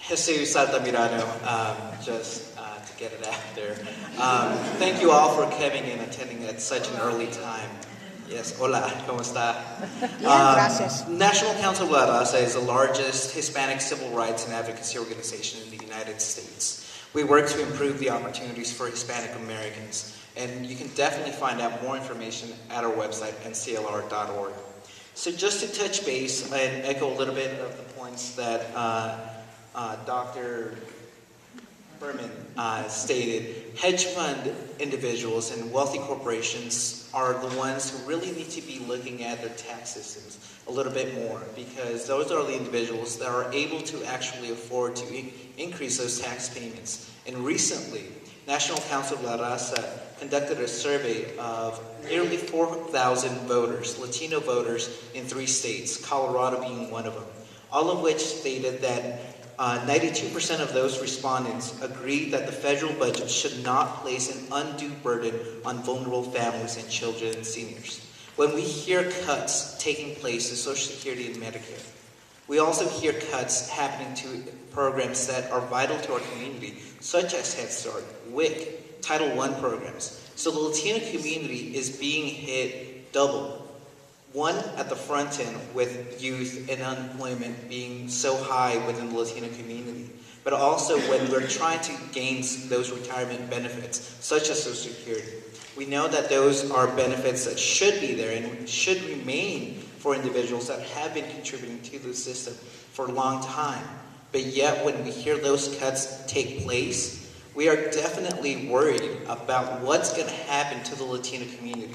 Jesus Altamirano, just to get it out there. Thank you all for coming and attending at such an early time. Yes, hola, ¿cómo está? Gracias. National Council of La Raza is the largest Hispanic civil rights and advocacy organization in the United States. We work to improve the opportunities for Hispanic Americans, and you can definitely find out more information at our website, nclr.org. So just to touch base and echo a little bit of the points that Dr. Berman stated, hedge fund individuals and wealthy corporations are the ones who really need to be looking at their tax systems a little bit more, because those are the individuals that are able to actually afford to increase those tax payments. And recently, National Council of La Raza conducted a survey of nearly 4,000 voters, Latino voters in 3 states, Colorado being one of them, all of which stated that 92% of those respondents agreed that the federal budget should not place an undue burden on vulnerable families and children and seniors. When we hear cuts taking place in Social Security and Medicare, we also hear cuts happening to programs that are vital to our community, such as Head Start, WIC, Title I programs. So the Latino community is being hit double. One, at the front end with youth and unemployment being so high within the Latino community, but also when we're trying to gain those retirement benefits, such as Social Security. We know that those are benefits that should be there and should remain for individuals that have been contributing to the system for a long time. But yet, when we hear those cuts take place, we are definitely worried about what's going to happen to the Latino community.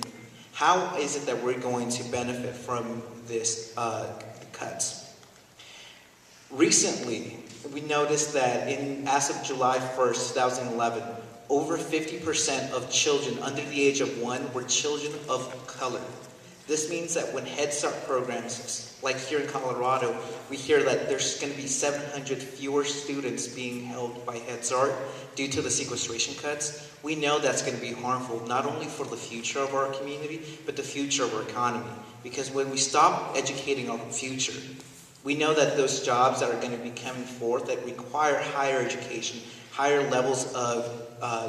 How is it that we're going to benefit from this cuts? Recently, we noticed that as of July 1st, 2011, over 50% of children under the age of 1 were children of color. This means that when Head Start programs, like here in Colorado, we hear that there's going to be 700 fewer students being held by Head Start due to the sequestration cuts. We know that's going to be harmful not only for the future of our community, but the future of our economy. Because when we stop educating our future, we know that those jobs that are going to be coming forth that require higher education, higher levels of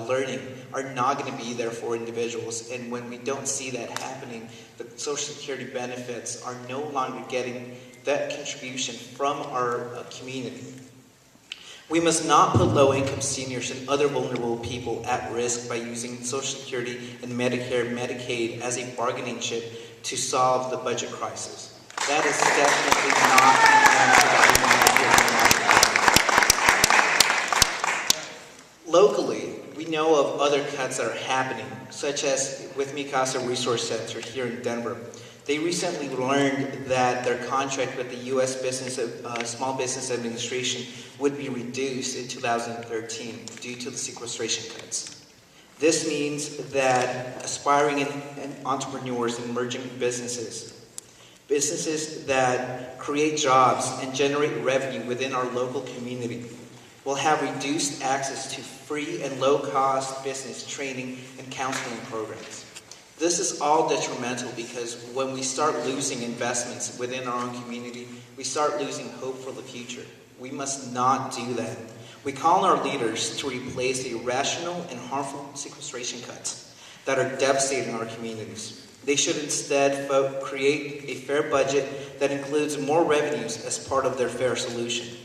learning are not going to be there for individuals. And when we don't see that happening, the Social Security benefits are no longer getting that contribution from our community. We must not put low-income seniors and other vulnerable people at risk by using Social Security and Medicare and Medicaid as a bargaining chip to solve the budget crisis. That is definitely not locally. We know of other cuts that are happening, such as with Mi Casa Resource Center here in Denver. They recently learned that their contract with the U.S. Small Business Administration would be reduced in 2013 due to the sequestration cuts. This means that aspiring entrepreneurs and emerging businesses that create jobs and generate revenue within our local community, will have reduced access to free and low-cost business training and counseling programs. This is all detrimental because when we start losing investments within our own community, we start losing hope for the future. We must not do that. We call on our leaders to replace the irrational and harmful sequestration cuts that are devastating our communities. They should instead create a fair budget that includes more revenues as part of their fair solution.